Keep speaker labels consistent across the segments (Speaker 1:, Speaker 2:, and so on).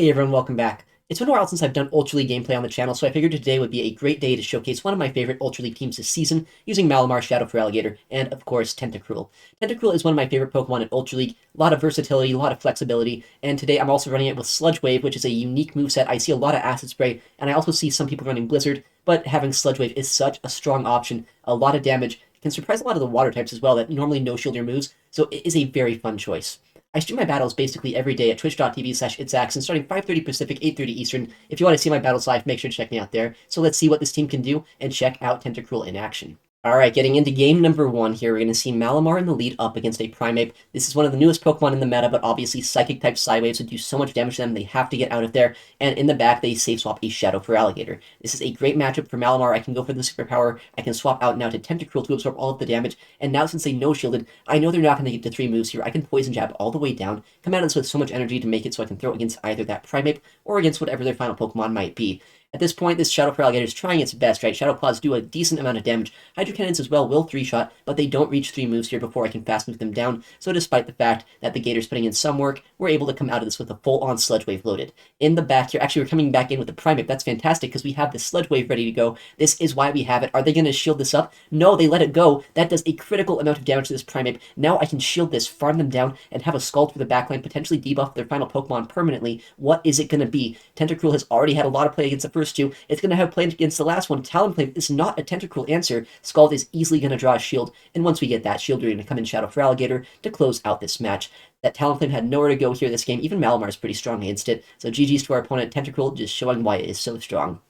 Speaker 1: Hey everyone, welcome back. It's been a while since I've done Ultra League gameplay on the channel, so I figured today would be a great day to showcase one of my favorite Ultra League teams this season, using Malamar, Shadow Feraligatr, and of course Tentacruel. Tentacruel is one of my favorite Pokemon in Ultra League, a lot of versatility, a lot of flexibility, and today I'm also running it with Sludge Wave, which is a unique moveset. I see a lot of Acid Spray, and I also see some people running Blizzard, but having Sludge Wave is such a strong option, a lot of damage, can surprise a lot of the water types as well that normally no-shield your moves, so it is a very fun choice. I stream my battles basically every day at twitch.tv/ItsAXN starting 5:30 Pacific, 8:30 Eastern. If you want to see my battles live, make sure to check me out there. So let's see what this team can do and check out Tentacruel in action. Alright, getting into game number 1 here, we're going to see Malamar in the lead up against a Primeape. This is one of the newest Pokemon in the meta, but obviously Psychic-type Psywaves would do so much damage to them, they have to get out of there, and in the back, they safe swap a Shadow Feraligatr. This is a great matchup for Malamar. I can go for the superpower, I can swap out now to Tentacruel to absorb all of the damage, and now since they no-shielded, I know they're not going to get to 3 moves here. I can Poison Jab all the way down, come at this with so much energy to make it so I can throw against either that Primeape or against whatever their final Pokemon might be. At this point, this Shadow Feraligatr is trying its best, right? Shadow Claws do a decent amount of damage. Hydro Cannons as well will 3-shot, but they don't reach 3 moves here before I can fast move them down, so despite the fact that the Gator's putting in some work, we're able to come out of this with a full-on Sludge Wave loaded. In the back here, actually we're coming back in with the Primeape. That's fantastic because we have the Sludge Wave ready to go. This is why we have it. Are they going to shield this up? No, they let it go. That does a critical amount of damage to this Primeape. Now I can shield this, farm them down, and have a Scald for the backline, potentially debuff their final Pokemon permanently. What is it going to be? Tentacruel has already had a lot of play against the first two. It's going to have played against the last one. Talonflame is not a Tentacruel answer. Scald is easily going to draw a shield, and once we get that shield, we're going to come in Shadow Feraligatr to close out this match. That Talonflame had nowhere to go here this game. Even Malamar is pretty strong against it. So GG's to our opponent, Tentacruel, just showing why it is so strong.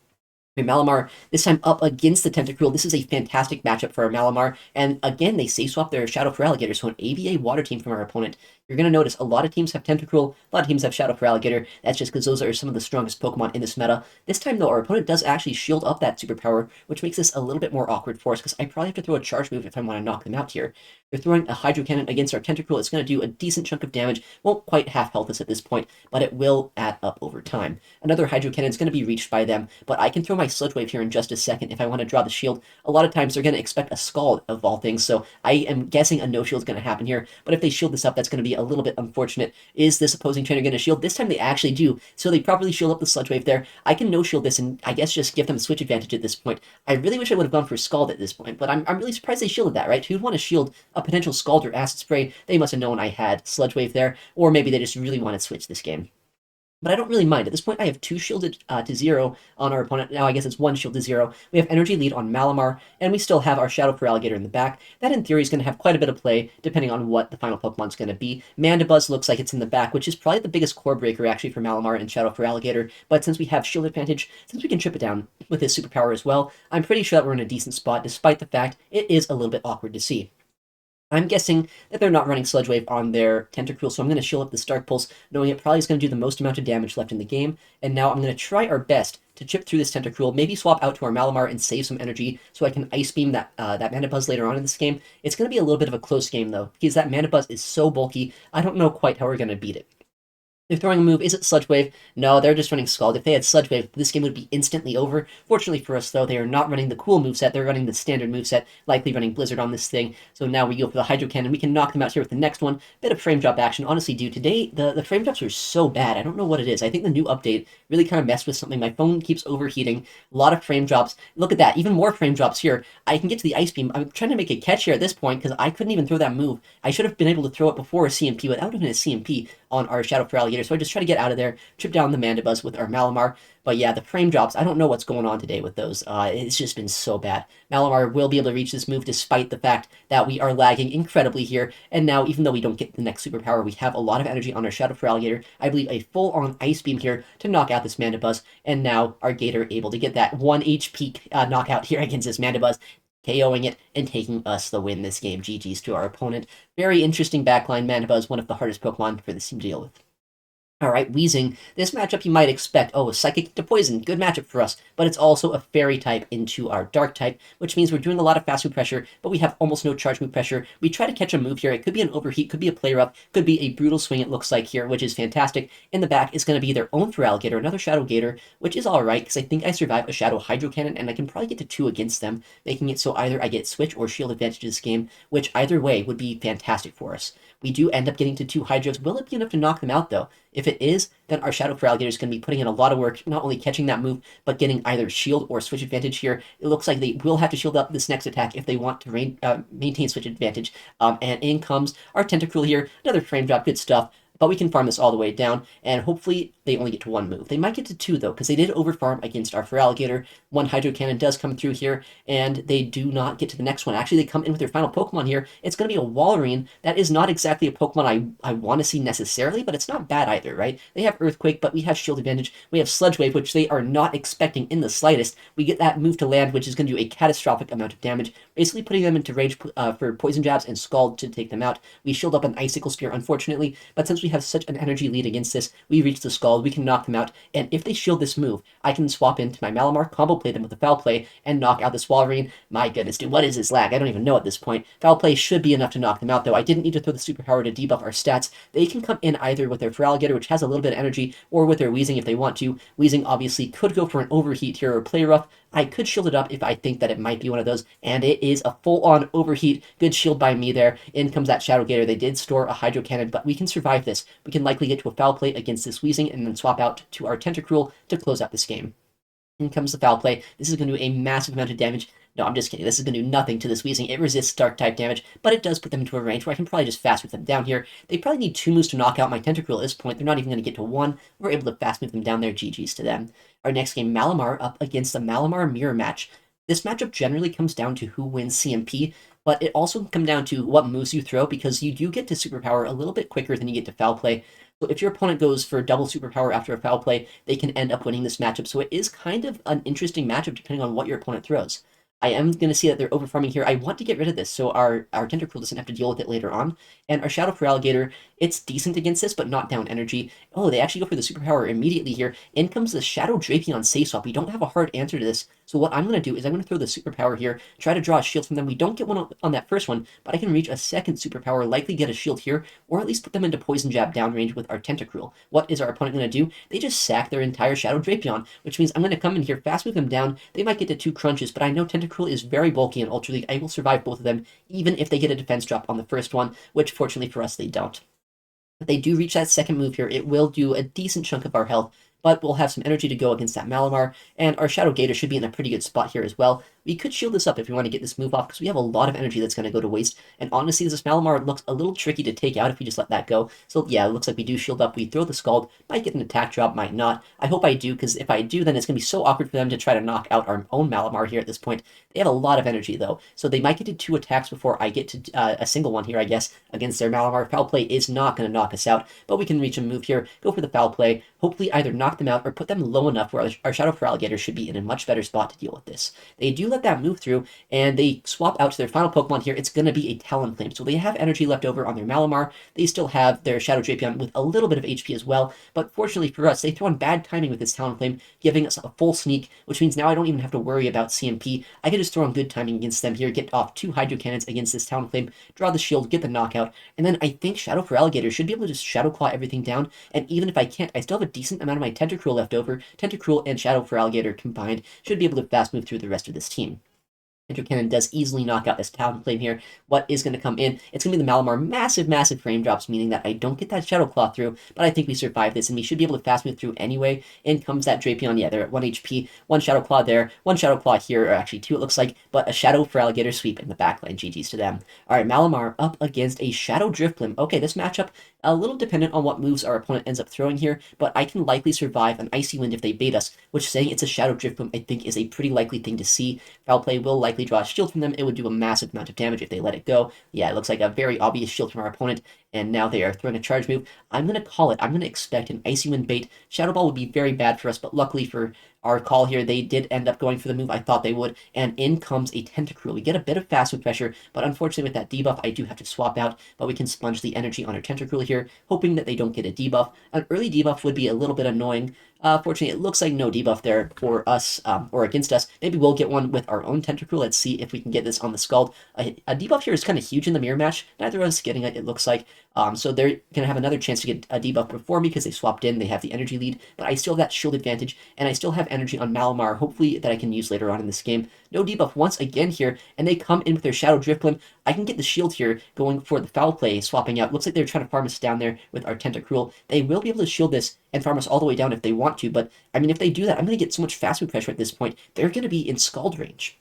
Speaker 1: Malamar, this time up against the Tentacruel. This is a fantastic matchup for our Malamar, and again, they safe swap their Shadow Feraligatr, so an AVA Water team from our opponent. You're going to notice a lot of teams have Tentacruel, a lot of teams have Shadow Feraligatr. That's just because those are some of the strongest Pokemon in this meta. This time, though, our opponent does actually shield up that superpower, which makes this a little bit more awkward for us, because I probably have to throw a charge move if I want to knock them out here. They're throwing a Hydro Cannon against our Tentacruel. It's going to do a decent chunk of damage. Won't quite half health us at this point, but it will add up over time. Another Hydro Cannon is going to be reached by them, but I can throw my Sludge Wave here in just a second if I want to draw the shield. A lot of times they're going to expect a Scald of all things, so I am guessing a no-shield is going to happen here, but if they shield this up, that's going to be a little bit unfortunate. Is this opposing trainer going to shield? This time they actually do, so they properly shield up the Sludge Wave there. I can no-shield this and I guess just give them a switch advantage at this point. I really wish I would have gone for Scald at this point, but I'm really surprised they shielded that, right? Who'd want to shield a potential Scald or Acid Spray? They must have known I had Sludge Wave there, or maybe they just really wanted to switch this game. But I don't really mind. At this point, I have 2 shielded to 0 on our opponent. Now I guess it's 1 shield to 0. We have energy lead on Malamar, and we still have our Shadow Feraligatr in the back. That, in theory, is going to have quite a bit of play, depending on what the final Pokemon's going to be. Mandibuzz looks like it's in the back, which is probably the biggest core breaker, actually, for Malamar and Shadow Feraligatr. But since we have shield advantage, since we can trip it down with his superpower as well, I'm pretty sure that we're in a decent spot, despite the fact it is a little bit awkward to see. I'm guessing that they're not running Sludge Wave on their Tentacruel, so I'm going to shield up the Dark Pulse, knowing it probably is going to do the most amount of damage left in the game. And now I'm going to try our best to chip through this Tentacruel, maybe swap out to our Malamar and save some energy so I can Ice Beam that Mandibuzz later on in this game. It's going to be a little bit of a close game, though, because that Mandibuzz is so bulky, I don't know quite how we're going to beat it. They're throwing a move. Is it Sludge Wave? No, they're just running Scald. If they had Sludge Wave, this game would be instantly over. Fortunately for us, though, they are not running the cool moveset. They're running the standard moveset, likely running Blizzard on this thing. So now we go for the Hydro Cannon. We can knock them out here with the next one. Bit of frame drop action. Honestly, dude, today the frame drops are so bad. I don't know what it is. I think the new update really kind of messed with something. My phone keeps overheating. A lot of frame drops. Look at that. Even more frame drops here. I can get to the Ice Beam. I'm trying to make a catch here at this point because I couldn't even throw that move. I should have been able to throw it before a CMP without even a CMP on our Shadow Feraligatr. So I just try to get out of there, trip down the Mandibuzz with our Malamar. But yeah, the frame drops, I don't know what's going on today with those. It's just been so bad. Malamar will be able to reach this move despite the fact that we are lagging incredibly here. And now, even though we don't get the next superpower, we have a lot of energy on our Shadow Feraligatr. I believe a full-on Ice Beam here to knock out this Mandibuzz. And now our Gator able to get that 1 HP knockout here against this Mandibuzz, KOing it and taking us the win this game. GG's to our opponent. Very interesting backline. Mandibuzz, one of the hardest Pokemon for this team to deal with. Alright, Weezing. This matchup you might expect, oh, a Psychic to Poison, good matchup for us, but it's also a Fairy type into our Dark type, which means we're doing a lot of fast move pressure, but we have almost no charge move pressure. We try to catch a move here. It could be an Overheat, could be a Play Rough, could be a Brutal Swing, it looks like here, which is fantastic. In the back is going to be their own Feraligatr, another Shadow Gator, which is alright, because I think I survive a Shadow Hydro Cannon, and I can probably get to 2 against them, making it so either I get Switch or Shield advantage this game, which either way would be fantastic for us. We do end up getting to 2 Hydros. Will it be enough to knock them out, though? If it is, then our Shadow Feraligatr is going to be putting in a lot of work, not only catching that move, but getting either shield or switch advantage here. It looks like they will have to shield up this next attack if they want to maintain switch advantage. And in comes our Tentacruel here. Another frame drop, good stuff. But we can farm this all the way down, and hopefully they only get to 1 move. They might get to 2, though, because they did overfarm against our Feraligatr. 1 Hydro Cannon does come through here, and they do not get to the next one. Actually, they come in with their final Pokemon here. It's going to be a Walrein. That is not exactly a Pokemon I want to see necessarily, but it's not bad either, right? They have Earthquake, but we have Shield Advantage. We have Sludge Wave, which they are not expecting in the slightest. We get that move to land, which is going to do a catastrophic amount of damage, basically putting them into range for Poison Jabs and Scald to take them out. We shield up an Icicle Spear, unfortunately, but since we have such an energy lead against this, we reach the Scald, we can knock them out, and if they shield this move, I can swap into my Malamar, combo play them with a Foul Play, and knock out this Walrein. My goodness, dude, what is this lag? I don't even know at this point. Foul Play should be enough to knock them out, though. I didn't need to throw the Superpower to debuff our stats. They can come in either with their Feraligatr, which has a little bit of energy, or with their Weezing if they want to. Weezing obviously could go for an Overheat here or Play Rough. I could shield it up if I think that it might be one of those, and it is a full-on Overheat. Good shield by me there. In comes that Shadow Gator. They did store a Hydro Cannon, but we can survive this. We can likely get to a Foul Play against this Weezing, and then swap out to our Tentacruel to close out this game. In comes the Foul Play. This is going to do a massive amount of damage. No, I'm just kidding. This is going to do nothing to this Weezing. It resists Dark-type damage, but it does put them into a range where I can probably just fast move them down here. They probably need 2 moves to knock out my Tentacruel at this point. They're not even going to get to 1. We're able to fast move them down there. GG's to them. Our next game, Malamar up against the Malamar Mirror match. This matchup generally comes down to who wins CMP, but it also can come down to what moves you throw, because you do get to Superpower a little bit quicker than you get to Foul Play. So if your opponent goes for double Superpower after a Foul Play, they can end up winning this matchup. So it is kind of an interesting matchup depending on what your opponent throws. I am going to see that they're overfarming here. I want to get rid of this so our Tentacruel doesn't have to deal with it later on. And our Shadow Feraligatr, it's decent against this, but not down energy. Oh, they actually go for the Superpower immediately here. In comes the Shadow Drapion Safe Swap. We don't have a hard answer to this. So what I'm going to do is I'm going to throw the Superpower here, try to draw a shield from them. We don't get one on that first one, but I can reach a second Superpower, likely get a shield here, or at least put them into Poison Jab downrange with our Tentacruel. What is our opponent going to do? They just sack their entire Shadow Drapion, which means I'm going to come in here, fast move them down. They might get to 2 crunches, but I know Tentacruel is very bulky in Ultra League. I will survive both of them, even if they get a defense drop on the first one, which fortunately for us, they don't. But they do reach that second move here. It will do a decent chunk of our health, but we'll have some energy to go against that Malamar, and our Shadow Gator should be in a pretty good spot here as well. We could shield this up if we want to get this move off, because we have a lot of energy that's going to go to waste, and honestly, this Malamar looks a little tricky to take out if we just let that go. So yeah, it looks like we do shield up. We throw the Scald, might get an attack drop, might not. I hope I do, because if I do, then it's going to be so awkward for them to try to knock out our own Malamar here at this point. They have a lot of energy, though, so they might get to 2 attacks before I get to a single one here, I guess, against their Malamar. Foul Play is not going to knock us out, but we can reach a move here, go for the Foul Play, hopefully either knock them out or put them low enough where our Shadow Feraligatr should be in a much better spot to deal with this. They do let that move through, and they swap out to their final Pokemon here. It's going to be a Talonflame, so they have energy left over on their Malamar. They still have their Shadow Drapion with a little bit of HP as well, but fortunately for us, they throw in bad timing with this Talonflame, giving us a full sneak, which means now I don't even have to worry about CMP. I can just throw in good timing against them here, get off 2 Hydro Cannons against this Talonflame, draw the shield, get the knockout, and then I think Shadow Feraligatr should be able to just Shadow Claw everything down, and even if I can't, I still have a decent amount of my Tentacruel left over. Tentacruel and Shadow Feraligatr combined should be able to fast move through the rest of this team. Hydro Cannon does easily knock out this Talonflame here. What is going to come in? It's going to be the Malamar. Massive frame drops, meaning that I don't get that Shadow Claw through, but I think we survive this, and we should be able to fast move through anyway. In comes that Drapion. Yeah, they're at 1 HP. 1 Shadow Claw there, 1 Shadow Claw here, or actually 2 it looks like, but a Shadow Feraligatr sweep in the backline. GG's to them. Alright, Malamar up against a Shadow Drifblim. Okay, this matchup, a little dependent on what moves our opponent ends up throwing here, but I can likely survive an Icy Wind if they bait us, which saying it's a Shadow Drifblim I think is a pretty likely thing to see. Foul Play will likely draw a shield from them. It would do a massive amount of damage if they let it go. Yeah, it looks like a very obvious shield from our opponent, and now they are throwing a charge move. I'm going to call it. I'm going to expect an Icy Wind bait. Shadow Ball would be very bad for us, but luckily for our call here, they did end up going for the move I thought they would, and in comes a Tentacruel. We get a bit of fast move pressure, but unfortunately with that debuff, I do have to swap out, but we can sponge the energy on our Tentacruel here, hoping that they don't get a debuff. An early debuff would be a little bit annoying. Fortunately, it looks like no debuff there for us, or against us. Maybe we'll get one with our own Tentacruel. Let's see if we can get this on the Scald. A debuff here is kind of huge in the mirror match. Neither of us getting it, it looks like. So they're going to have another chance to get a debuff before me because they swapped in. They have the energy lead, but I still have that shield advantage, and I still have energy on Malamar, hopefully that I can use later on in this game. No debuff once again here, and they come in with their Shadow Drifblim. I can get the shield here going for the foul play, swapping out. Looks like they're trying to farm us down there with our Tentacruel. They will be able to shield this and farm us all the way down if they want to, but I mean, if they do that, I'm going to get so much fast move pressure at this point. They're going to be in Scald range.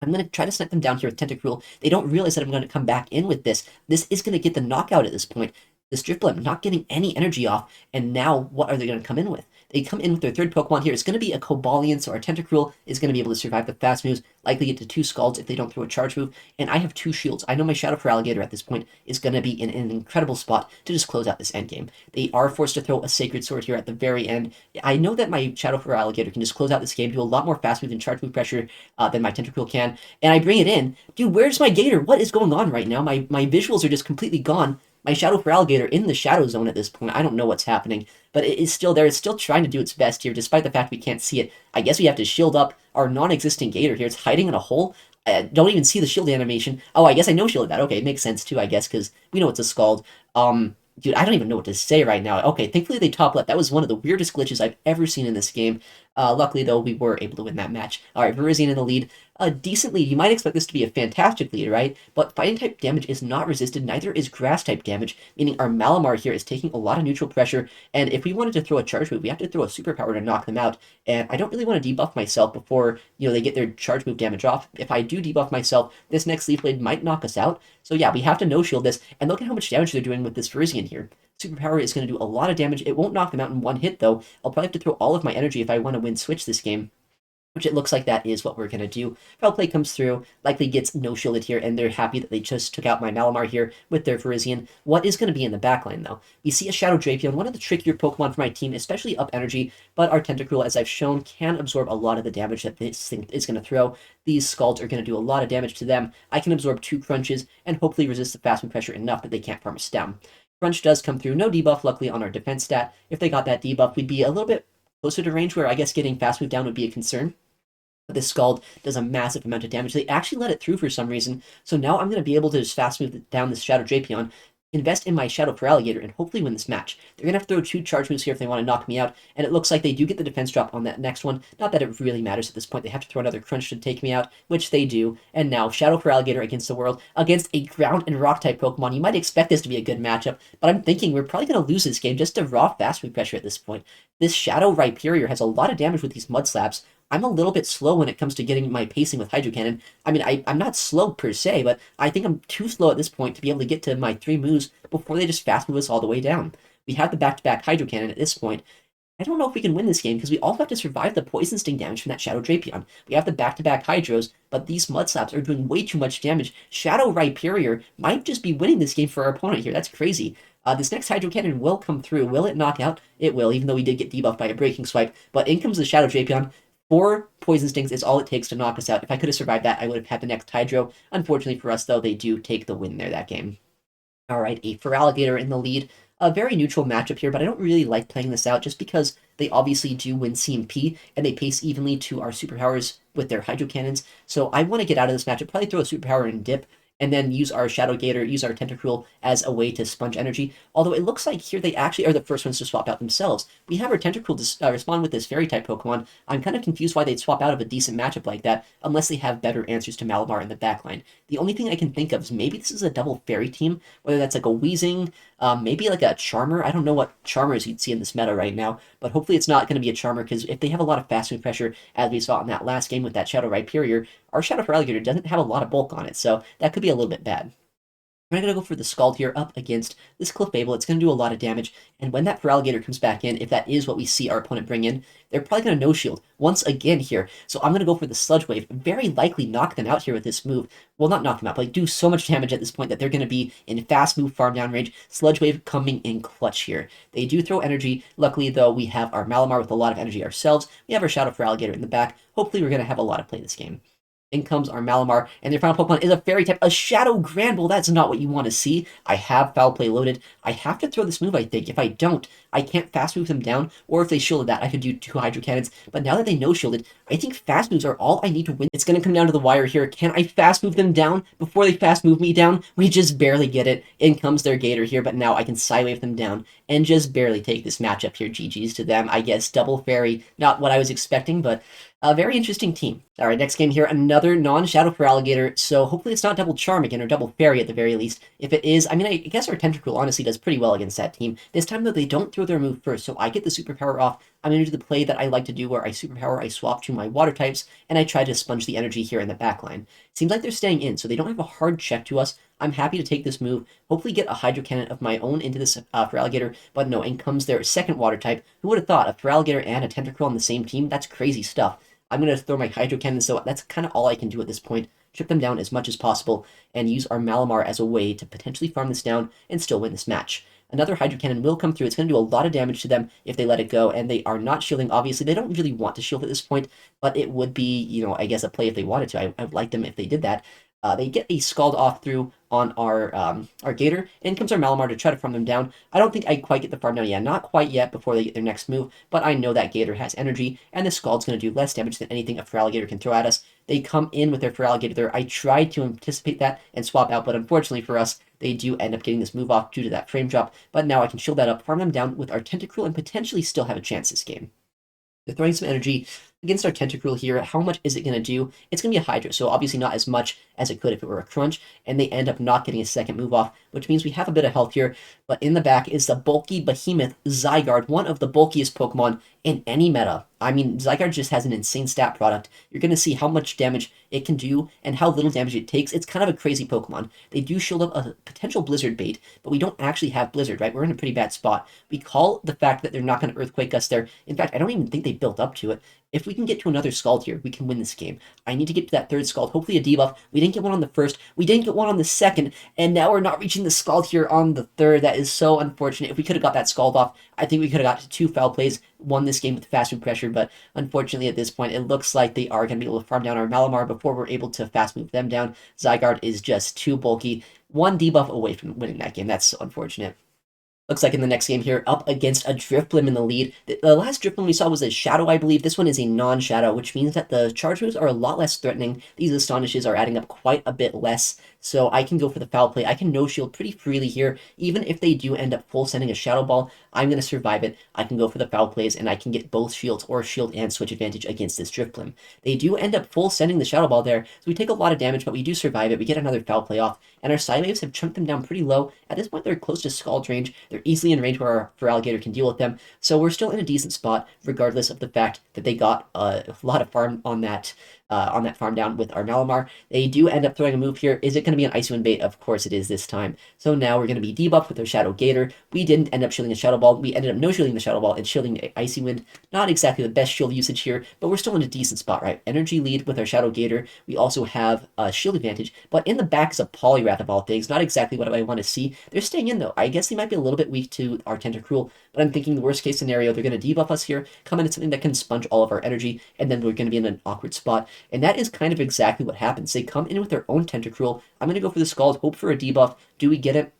Speaker 1: I'm going to try to snipe them down here with Tentacruel. They don't realize that I'm going to come back in with this. This is going to get the knockout at this point. This Drifblim not getting any energy off, and now what are they going to come in with? They come in with their third Pokemon here. It's going to be a Cobalion, so our Tentacruel is going to be able to survive the fast moves, likely get to 2 Scalds if they don't throw a charge move, and I have 2 shields. I know my Shadow Feraligatr at this point is going to be in an incredible spot to just close out this endgame. They are forced to throw a Sacred Sword here at the very end. I know that my Shadow Feraligatr can just close out this game, do a lot more fast move and charge move pressure than my Tentacruel can, and I bring it in. Dude, where's my Gator? What is going on right now? My visuals are just completely gone. My Shadow Feraligatr in the Shadow Zone at this point. I don't know what's happening, but it is still there. It's still trying to do its best here, despite the fact we can't see it. I guess we have to shield up our non-existent Gator here. It's hiding in a hole. Don't even see the shield animation. Oh, I guess I know shielded that. Okay, it makes sense too, I guess, because we know it's a Scald. Dude, I don't even know what to say right now. Okay, thankfully they top left. That was one of the weirdest glitches I've ever seen in this game. Luckily, though, we were able to win that match. All right, Virizion in the lead. A decent lead. You might expect this to be a fantastic lead, right? But Fighting-type damage is not resisted, neither is Grass-type damage, meaning our Malamar here is taking a lot of neutral pressure, and if we wanted to throw a charge move, we have to throw a superpower to knock them out, and I don't really want to debuff myself before, they get their charge move damage off. If I do debuff myself, this next Leaf Blade might knock us out, so yeah, we have to no-shield this, and look at how much damage they're doing with this Virizion here. Superpower is going to do a lot of damage. It won't knock them out in one hit, though. I'll probably have to throw all of my energy if I want to win switch this game, which it looks like that is what we're going to do. Foul play comes through, likely gets no-shielded here, and they're happy that they just took out my Malamar here with their Virizion. What is going to be in the backline, though? We see a Shadow Drapion, one of the trickier Pokemon for my team, especially up energy, but our Tentacruel, as I've shown, can absorb a lot of the damage that this thing is going to throw. These Scalds are going to do a lot of damage to them. I can absorb 2 Crunches, and hopefully resist the fast move pressure enough that they can't farm us down. Crunch does come through. No debuff, luckily, on our defense stat. If they got that debuff, we'd be a little bit closer to range where I guess getting fast move down would be a concern. But this Scald does a massive amount of damage. They actually let it through for some reason. So now I'm going to be able to just fast move down this Shadow Drapion, invest in my Shadow Feraligatr, and hopefully win this match. They're going to have to throw 2 charge moves here if they want to knock me out, and it looks like they do get the defense drop on that next one. Not that it really matters at this point. They have to throw another Crunch to take me out, which they do. And now Shadow Feraligatr against the world, against a Ground and Rock-type Pokemon. You might expect this to be a good matchup, but I'm thinking we're probably going to lose this game just to raw fast move pressure at this point. This Shadow Rhyperior has a lot of damage with these Mud Slaps. I'm a little bit slow when it comes to getting my pacing with Hydro Cannon. I mean, I'm not slow per se, but I think I'm too slow at this point to be able to get to my 3 moves before they just fast move us all the way down. We have the back-to-back Hydro Cannon at this point. I don't know if we can win this game because we also have to survive the Poison Sting damage from that Shadow Drapion. We have the back-to-back Hydros, but these Mud Slaps are doing way too much damage. Shadow Rhyperior might just be winning this game for our opponent here. That's crazy. This next Hydro Cannon will come through. Will it knock out? It will, even though we did get debuffed by a Breaking Swipe. But in comes the Shadow Drapion. 4 Poison Stings is all it takes to knock us out. If I could have survived that, I would have had the next Hydro. Unfortunately for us, though, they do take the win there that game. Alright, a Feraligatr in the lead. A very neutral matchup here, but I don't really like playing this out just because they obviously do win CMP, and they pace evenly to our superpowers with their Hydro Cannons. So I want to get out of this matchup, probably throw a superpower and dip, and then use our Shadow Gator, use our Tentacruel as a way to sponge energy. Although it looks like here they actually are the first ones to swap out themselves. We have our Tentacruel respond with this Fairy-type Pokemon. I'm kind of confused why they'd swap out of a decent matchup like that, unless they have better answers to Malamar in the backline. The only thing I can think of is maybe this is a double Fairy team, whether that's like a Weezing, maybe like a Charmer. I don't know what Charmers you'd see in this meta right now, but hopefully it's not going to be a Charmer, because if they have a lot of fast move pressure, as we saw in that last game with that Shadow Rhyperior, our Shadow Feraligatr doesn't have a lot of bulk on it, so that could be a little bit bad. I'm going to go for the Scald here up against this Clefable. It's going to do a lot of damage, and when that Feraligatr comes back in, if that is what we see our opponent bring in, they're probably going to no-shield once again here. So I'm going to go for the Sludge Wave. Very likely knock them out here with this move. Well, not knock them out, but like do so much damage at this point that they're going to be in fast move farm down range. Sludge Wave coming in clutch here. They do throw energy. Luckily, though, we have our Malamar with a lot of energy ourselves. We have our Shadow Feraligatr in the back. Hopefully, we're going to have a lot of play this game. In comes our Malamar, and their final Pokemon is a Fairy type, a Shadow Granbull. That's not what you want to see. I have Foul Play loaded. I have to throw this move, I think. If I don't, I can't Fast Move them down, or if they shielded that, I could do 2 Hydro Cannons. But now that they know shielded, I think Fast Moves are all I need to win. It's going to come down to the wire here. Can I Fast Move them down before they Fast Move me down? We just barely get it. In comes their Gator here, but now I can Psywave them down and just barely take this matchup here. GG's to them, I guess. Double Fairy, not what I was expecting, but a very interesting team. All right, next game here, another non-Shadow Feraligatr, so hopefully it's not Double Charm again, or Double Fairy at the very least. If it is, I mean, I guess our Tentacruel honestly does pretty well against that team. This time, though, they don't throw their move first, so I get the Superpower off. I'm going to do the play that I like to do where I Superpower, I swap to my Water types, and I try to sponge the energy here in the backline. Seems like they're staying in, so they don't have a hard check to us. I'm happy to take this move, hopefully get a Hydro Cannon of my own into this Feraligatr, but no, in comes their second Water type. Who would have thought, a Feraligatr and a Tentacruel on the same team? That's crazy stuff. I'm going to throw my Hydro Cannon, so that's kind of all I can do at this point. Chip them down as much as possible, and use our Malamar as a way to potentially farm this down and still win this match. Another Hydro Cannon will come through. It's going to do a lot of damage to them if they let it go, and they are not shielding. Obviously, they don't really want to shield at this point, but it would be, you know, I guess a play if they wanted to. I would like them if they did that. They get a Scald off through on our Gator. In comes our Malamar to try to farm them down. I don't think I quite get the farm down yet. Not quite yet before they get their next move, but I know that Gator has energy, and the Scald's going to do less damage than anything a Feraligatr can throw at us. They come in with their Feraligatr. I tried to anticipate that and swap out, but unfortunately for us, they do end up getting this move off due to that frame drop. But now I can shield that up, farm them down with our Tentacruel, and potentially still have a chance this game. They're throwing some energy against our Tentacruel here. How much is it going to do? It's going to be a Hydro, so obviously not as much as it could if it were a Crunch, and they end up not getting a second move off, which means we have a bit of health here. But in the back is the bulky behemoth Zygarde, one of the bulkiest Pokemon in any meta. I mean, Zygarde just has an insane stat product. You're going to see how much damage it can do and how little damage it takes. It's kind of a crazy Pokemon. They do shield up a potential Blizzard bait, but we don't actually have Blizzard, right? We're in a pretty bad spot. We call the fact that they're not going to Earthquake us there. In fact, I don't even think they built up to it. If we can get to another Scald here, we can win this game. I need to get to that third Scald, hopefully a debuff. We didn't get one on the first, we didn't get one on the second, and now we're not reaching the Scald here on the third. That is so unfortunate. If we could have got that Scald off, I think we could have got to 2 foul plays, won this game with fast move pressure, but unfortunately at this point, it looks like they are going to be able to farm down our Malamar before we're able to fast move them down. Zygarde is just too bulky. 1 debuff away from winning that game. That's so unfortunate. Looks like in the next game here, up against a Drifblim in the lead. The last Drifblim we saw was a Shadow, I believe. This one is a non-Shadow, which means that the charge moves are a lot less threatening. These Astonishes are adding up quite a bit less, so I can go for the foul play. I can no-shield pretty freely here. Even if they do end up full sending a Shadow Ball, I'm going to survive it. I can go for the foul plays, and I can get both shields or shield and switch advantage against this Drifblim. They do end up full sending the Shadow Ball there, so we take a lot of damage, but we do survive it. We get another foul play off, and our Psywaves have chunked them down pretty low. At this point, they're close to Scald range. They're easily in range where our Feraligatr can deal with them, so we're still in a decent spot, regardless of the fact that they got a lot of farm on that farm down with our Malamar. They do end up throwing a move here. Is it going to be an Icy Wind bait? Of course it is this time. So now we're going to be debuffed with our Shadow Gator. We didn't end up shielding a Shadow Ball. We ended up no shielding the Shadow Ball and shielding Icy Wind. Not exactly the best shield usage here, but we're still in a decent spot, right? Energy lead with our Shadow Gator. We also have a shield advantage, but in the back is a Poliwrath of all things. Not exactly what I want to see. They're staying in though. I guess they might be a little bit weak to our Tentacruel, but I'm thinking the worst case scenario, they're going to debuff us here, come into something that can sponge all of our energy, and then we're going to be in an awkward spot. And that is kind of exactly what happens. They come in with their own Tentacruel. I'm going to go for the Scald, hope for a debuff. Do we get it?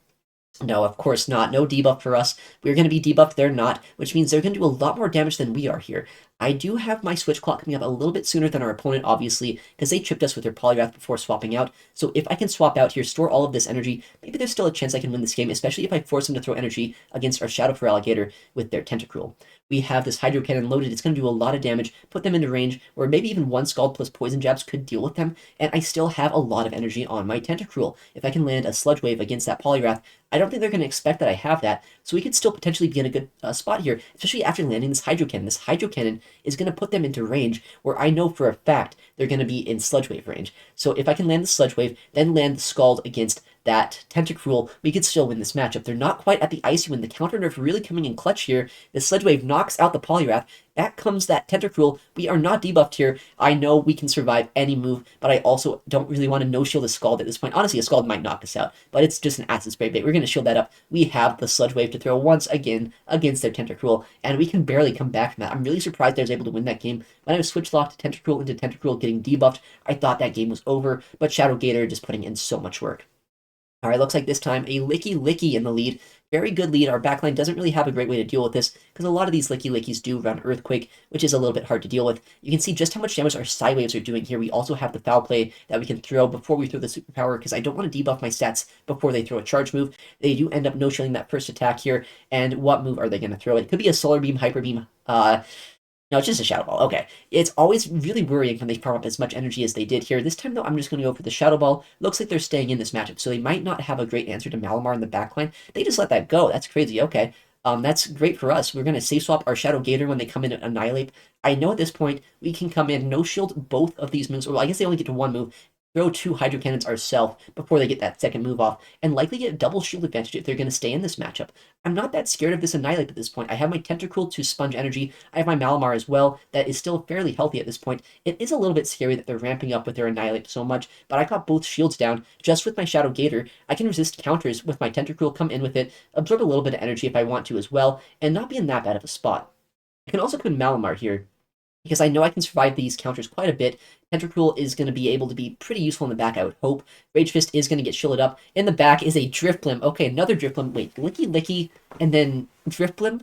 Speaker 1: No, of course not. No debuff for us. We're going to be debuffed. They're not, which means they're going to do a lot more damage than we are here. I do have my switch clock coming up a little bit sooner than our opponent, obviously, because they chipped us with their Poliwrath before swapping out. So if I can swap out here, store all of this energy, maybe there's still a chance I can win this game, especially if I force them to throw energy against our Shadow Feraligatr with their Tentacruel. We have this Hydro Cannon loaded. It's going to do a lot of damage, put them into range, where maybe even 1 Scald plus Poison Jabs could deal with them, and I still have a lot of energy on my Tentacruel. If I can land a Sludge Wave against that Poliwrath, I don't think they're going to expect that I have that, so we could still potentially be in a good spot here, especially after landing this Hydro Cannon. This Hydro Cannon is going to put them into range where I know for a fact they're going to be in Sludge Wave range. So if I can land the Sludge Wave, then land the Scald against that Tentacruel, we could still win this matchup. They're not quite at the Icy Wind. The counter nerf really coming in clutch here. The Sledge Wave knocks out the Poliwrath. Back comes that Tentacruel. We are not debuffed here. I know we can survive any move, but I also don't really want to no-shield a Scald at this point. Honestly, a Scald might knock us out, but it's just an Acid Spray bait. We're going to shield that up. We have the Sludge Wave to throw once again against their Tentacruel, and we can barely come back from that. I'm really surprised I was able to win that game. When I was switch-locked Tentacruel into Tentacruel getting debuffed, I thought that game was over, but Shadowgator just putting in so much work. All right, looks like this time a Lickilicky in the lead. Very good lead. Our backline doesn't really have a great way to deal with this because a lot of these Lickilickys do run Earthquake, which is a little bit hard to deal with. You can see just how much damage our Psy Waves are doing here. We also have the Foul Play that we can throw before we throw the Superpower because I don't want to debuff my stats before they throw a charge move. They do end up no-shielding that first attack here, and what move are they going to throw? It could be a Solar Beam, Hyper Beam, no, it's just a Shadow Ball. Okay. It's always really worrying when they farm up as much energy as they did here. This time, though, I'm just going to go for the Shadow Ball. Looks like they're staying in this matchup, so they might not have a great answer to Malamar in the backline. They just let that go. That's crazy. Okay. That's great for us. We're going to safe swap our Shadow Gator when they come in and Annihilate. I know at this point, we can come in, no-shield both of these moves. Well, I guess they only get to one move. Throw 2 Hydro Cannons ourselves before they get that second move off, and likely get a double shield advantage if they're going to stay in this matchup. I'm not that scared of this Annihilate at this point. I have my Tentacruel to sponge energy. I have my Malamar as well that is still fairly healthy at this point. It is a little bit scary that they're ramping up with their Annihilate so much, but I got both shields down just with my Shadow Gator. I can resist counters with my Tentacruel, come in with it, absorb a little bit of energy if I want to as well, and not be in that bad of a spot. I can also put Malamar here, because I know I can survive these counters quite a bit. Tentacruel is going to be able to be pretty useful in the back, I would hope. Rage Fist is going to get shielded up. In the back is a Drifblim. Okay, another Drifblim. Wait, Lickilicky, and then Drifblim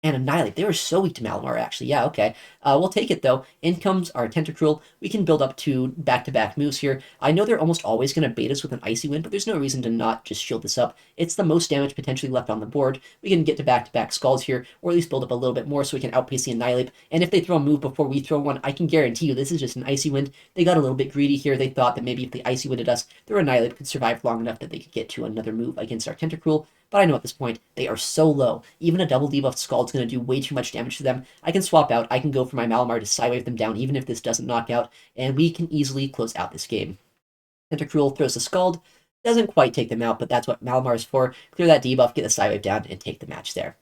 Speaker 1: and Annihilate. They were so weak to Malamar, actually. Yeah, okay. We'll take it, though. In comes our Tentacruel. We can build up to back-to-back moves here. I know they're almost always going to bait us with an Icy Wind, but there's no reason to not just shield this up. It's the most damage potentially left on the board. We can get to back-to-back Scalds here, or at least build up a little bit more so we can outpace the Annihilate. And if they throw a move before we throw one, I can guarantee you this is just an Icy Wind. They got a little bit greedy here. They thought that maybe if they Icy Winded us, their Annihilate could survive long enough that they could get to another move against our Tentacruel. But I know at this point, they are so low. Even a double debuff Scald's going to do way too much damage to them. I can swap out. I can go for my Malamar to Psywave them down, even if this doesn't knock out, and we can easily close out this game. Tentacruel throws the Scald. Doesn't quite take them out, but that's what Malamar is for. Clear that debuff, get the Psywave down, and take the match there.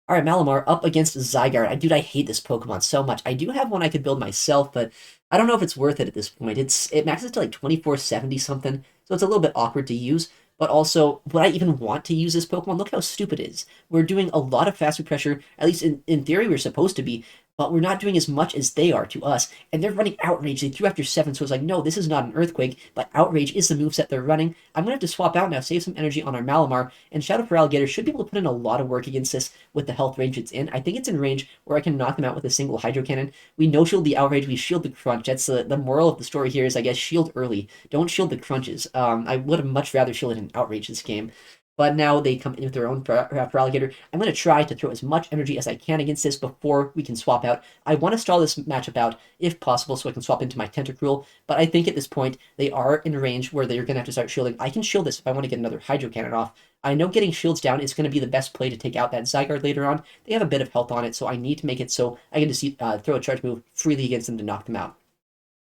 Speaker 1: Alright, Malamar up against Zygarde. Dude, I hate this Pokemon so much. I do have one I could build myself, but I don't know if it's worth it at this point. It maxes to like 2470 something, so it's a little bit awkward to use. But also, would I even want to use this Pokemon? Look how stupid it is. We're doing a lot of fast food pressure, at least in theory we're supposed to be, but we're not doing as much as they are to us. And they're running Outrage. They threw after 7, so it's like, no, this is not an Earthquake, but Outrage is the moveset they're running. I'm going to have to swap out now, save some energy on our Malamar, and Shadow Feraligatr should be able to put in a lot of work against this with the health range it's in. I think it's in range where I can knock them out with a single Hydro Cannon. We no-shield the Outrage, we shield the Crunch. That's the moral of the story here is, I guess, shield early. Don't shield the Crunches. I would have much rather shielded an Outrage this game. But now they come in with their own Feraligatr. I'm going to try to throw as much energy as I can against this before we can swap out. I want to stall this matchup out, if possible, so I can swap into my Tentacruel. But I think at this point, they are in range where they're going to have to start shielding. I can shield this if I want to get another Hydro Cannon off. I know getting shields down is going to be the best play to take out that Zygarde later on. They have a bit of health on it, so I need to make it so I can just throw a charge move freely against them to knock them out.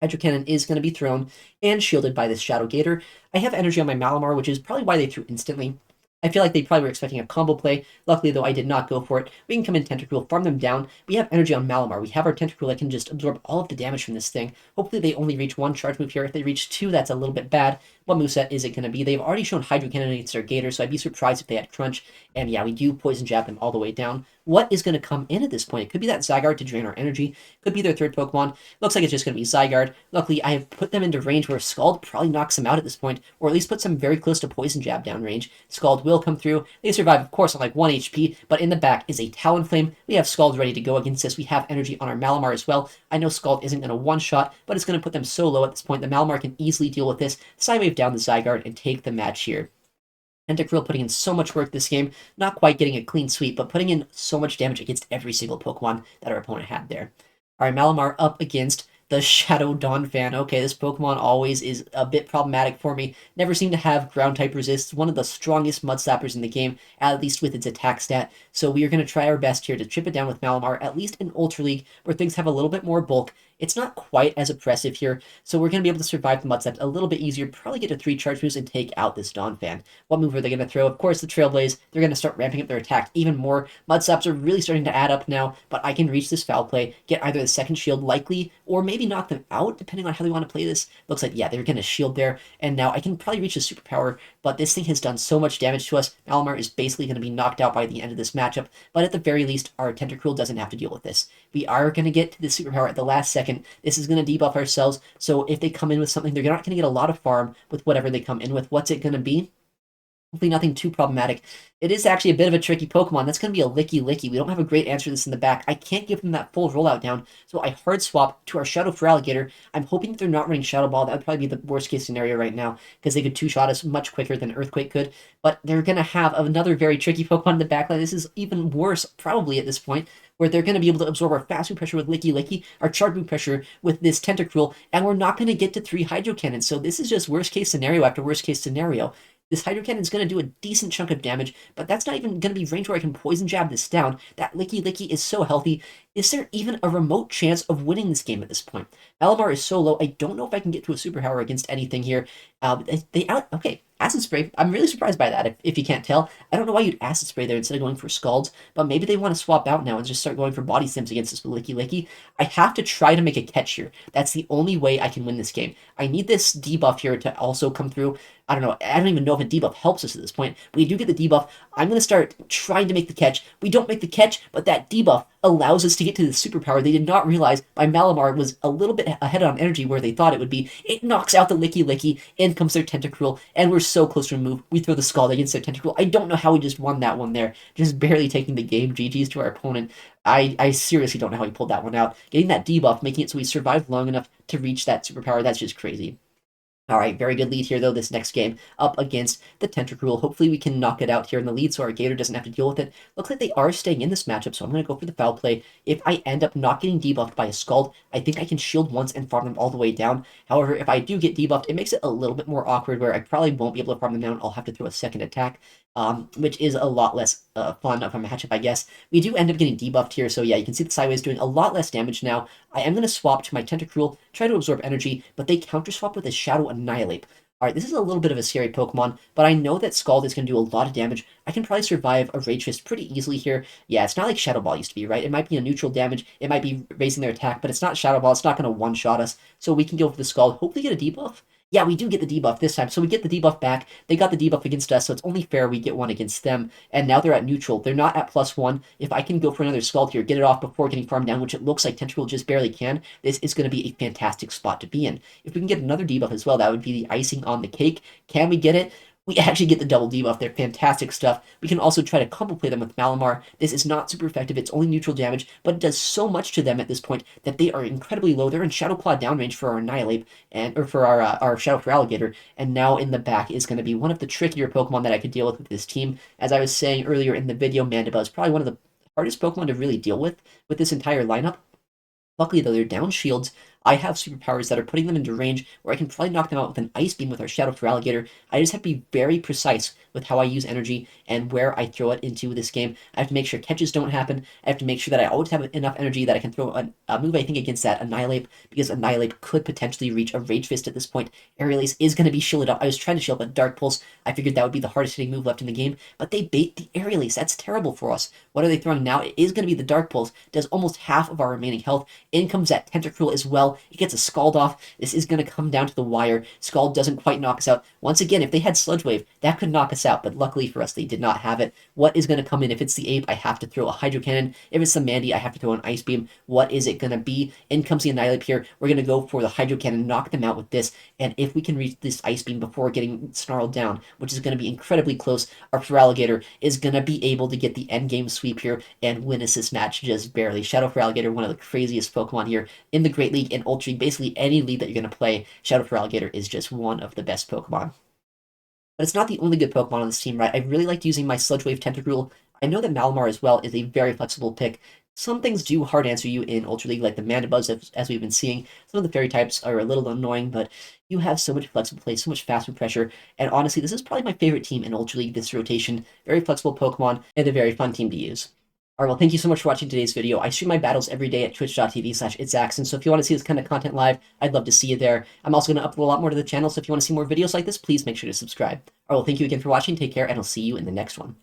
Speaker 1: Hydro Cannon is going to be thrown and shielded by this Shadow Gator. I have energy on my Malamar, which is probably why they threw instantly. I feel like they probably were expecting a combo play. Luckily, though, I did not go for it. We can come in Tentacruel, farm them down. We have energy on Malamar. We have our Tentacruel that can just absorb all of the damage from this thing. Hopefully, they only reach 1 charge move here. If they reach 2, that's a little bit bad. What moveset is it going to be? They've already shown Hydro Cannon against their Gator, so I'd be surprised if they had Crunch. And yeah, we do Poison Jab them all the way down. What is going to come in at this point? It could be that Zygarde to drain our energy. Could be their third Pokemon. Looks like it's just going to be Zygarde. Luckily, I have put them into range where Scald probably knocks them out at this point, or at least puts them very close to Poison Jab down range. Scald will come through. They survive, of course, on like 1 HP, but in the back is a Talonflame. We have Scald ready to go against this. We have energy on our Malamar as well. I know Scald isn't going to one-shot, but it's going to put them so low at this point. The Malamar can easily deal with this. Psywave down the Zygarde and take the match here. Tentacruel putting in so much work this game, not quite getting a clean sweep, but putting in so much damage against every single Pokemon that our opponent had there. Alright, Malamar up against The Shadow Donphan. Okay, this Pokemon always is a bit problematic for me. Never seem to have ground type resist. One of the strongest Mud Slappers in the game, at least with its attack stat. So we are going to try our best here to chip it down with Malamar, at least in Ultra League, where things have a little bit more bulk. It's not quite as oppressive here, so we're going to be able to survive the Mud Slaps a little bit easier, probably get to 3 charge moves and take out this Donphan. What move are they going to throw? Of course, the Trailblaze. They're going to start ramping up their attack even more. Mud Slaps are really starting to add up now, but I can reach this foul play, get either the second shield likely, or maybe knock them out, depending on how they want to play this. Looks like, yeah, they're going to shield there, and now I can probably reach a superpower, but this thing has done so much damage to us. Malamar is basically going to be knocked out by the end of this matchup, but at the very least, our Tentacruel doesn't have to deal with this. We are going to get to the superpower at the last second. This is going to debuff ourselves, so if they come in with something, they're not going to get a lot of farm with whatever they come in with. What's it going to be? Hopefully nothing too problematic. It is actually a bit of a tricky Pokemon. That's going to be a Lickilicky. We don't have a great answer to this in the back. I can't give them that full rollout down, so I hard swap to our Shadow Feraligatr. I'm hoping that they're not running Shadow Ball. That would probably be the worst case scenario right now, because they could two-shot us much quicker than Earthquake could. But they're going to have another very tricky Pokemon in the back line. This is even worse, probably, at this point, where they're going to be able to absorb our fast move pressure with Lickilicky, our charge move pressure with this Tentacruel, and we're not going to get to 3 Hydro Cannons. So this is just worst case scenario after worst case scenario. This Hydro Cannon is going to do a decent chunk of damage, but that's not even going to be range where I can Poison Jab this down. That Lickilicky is so healthy. Is there even a remote chance of winning this game at this point? Malamar is so low, I don't know if I can get to a superpower against anything here. Okay, Acid Spray. I'm really surprised by that, if you can't tell. I don't know why you'd Acid Spray there instead of going for Scalds, but maybe they want to swap out now and just start going for Body Sims against this Lickilicky. I have to try to make a catch here. That's the only way I can win this game. I need this debuff here to also come through. I don't know. I don't even know if a debuff helps us at this point. We do get the debuff. I'm going to start trying to make the catch. We don't make the catch, but that debuff allows us to get to the superpower they did not realize my Malamar was a little bit ahead on energy where they thought it would be. It knocks out the Lickilicky, in comes their Tentacruel, and we're so close to a move. We throw the Scald against their Tentacruel. I don't know how we just won that one there. Just barely taking the game. GG's to our opponent. I seriously don't know how he pulled that one out. Getting that debuff, making it so we survived long enough to reach that superpower, that's just crazy. All right, very good lead here, though, this next game up against the Tentacruel. Hopefully we can knock it out here in the lead so our Gator doesn't have to deal with it. Looks like they are staying in this matchup, so I'm going to go for the foul play. If I end up not getting debuffed by a Scald, I think I can shield once and farm them all the way down. However, if I do get debuffed, it makes it a little bit more awkward where I probably won't be able to farm them down. I'll have to throw a second attack, which is a lot less fun of a matchup, I guess. We do end up getting debuffed here, so yeah, you can see the Sideways doing a lot less damage now. I am going to swap to my Tentacruel, try to absorb energy, but they counter swap with a Shadow Annihilate. Alright, this is a little bit of a scary Pokemon, but I know that Scald is going to do a lot of damage. I can probably survive a Rage Fist pretty easily here. Yeah, it's not like Shadow Ball used to be, right? It might be a neutral damage, it might be raising their attack, but it's not Shadow Ball, it's not going to one-shot us. So we can go for the Scald, hopefully get a debuff. Yeah, we do get the debuff this time, so we get the debuff back. They got the debuff against us, so it's only fair we get one against them. And now they're at neutral. They're not at +1. If I can go for another Scald here, get it off before getting farmed down, which it looks like Tentacruel just barely can, this is going to be a fantastic spot to be in. If we can get another debuff as well, that would be the icing on the cake. Can we get it? We actually get the double debuff. They're fantastic stuff. We can also try to combo play them with Malamar. This is not super effective. It's only neutral damage, but it does so much to them at this point that they are incredibly low. They're in Shadow Claw downrange for our Annihilate or for our Shadow Feraligatr, and now in the back is going to be one of the trickier Pokemon that I could deal with this team. As I was saying earlier in the video, Mandibuzz is probably one of the hardest Pokemon to really deal with this entire lineup. Luckily, though, they're down shields. I have superpowers that are putting them into range where I can probably knock them out with an Ice Beam with our Shadow Feraligatr. I just have to be very precise with how I use energy and where I throw it into this game. I have to make sure catches don't happen. I have to make sure that I always have enough energy that I can throw a move, I think, against that Annihilate, because Annihilate could potentially reach a Rage Fist at this point. Aerial Ace is going to be shielded up. I was trying to shield up a Dark Pulse. I figured that would be the hardest hitting move left in the game, but they bait the Aerial Ace. That's terrible for us. What are they throwing now? It is going to be the Dark Pulse. Does almost half of our remaining health. In comes that Tentacruel as well. It gets a Scald off. This is going to come down to the wire. Scald doesn't quite knock us out. Once again, if they had Sludge Wave, that could knock us out, but luckily for us, they did not have it. What is going to come in? If it's the Ape, I have to throw a Hydro Cannon. If it's the Mandy, I have to throw an Ice Beam. What is it going to be? In comes the Annihilate here. We're going to go for the Hydro Cannon, knock them out with this, and if we can reach this Ice Beam before getting snarled down, which is going to be incredibly close, our Feraligatr is going to be able to get the endgame sweep here and win us this match just barely. Shadow Feraligatr, one of the craziest Pokemon here in the Great League and Ultra League. Basically, any league that you're going to play, Shadow Feraligatr is just one of the best Pokemon. But it's not the only good Pokemon on this team, right? I really liked using my Sludge Wave Tentacruel. I know that Malamar as well is a very flexible pick. Some things do hard answer you in Ultra League, like the Mandibuzz, as we've been seeing. Some of the fairy types are a little annoying, but you have so much flexible play, so much faster pressure, and honestly, this is probably my favorite team in Ultra League this rotation. Very flexible Pokemon, and a very fun team to use. Alright, well, thank you so much for watching today's video. I stream my battles every day at twitch.tv/ItsAXN, so if you want to see this kind of content live, I'd love to see you there. I'm also going to upload a lot more to the channel, so if you want to see more videos like this, please make sure to subscribe. Alright, well, thank you again for watching, take care, and I'll see you in the next one.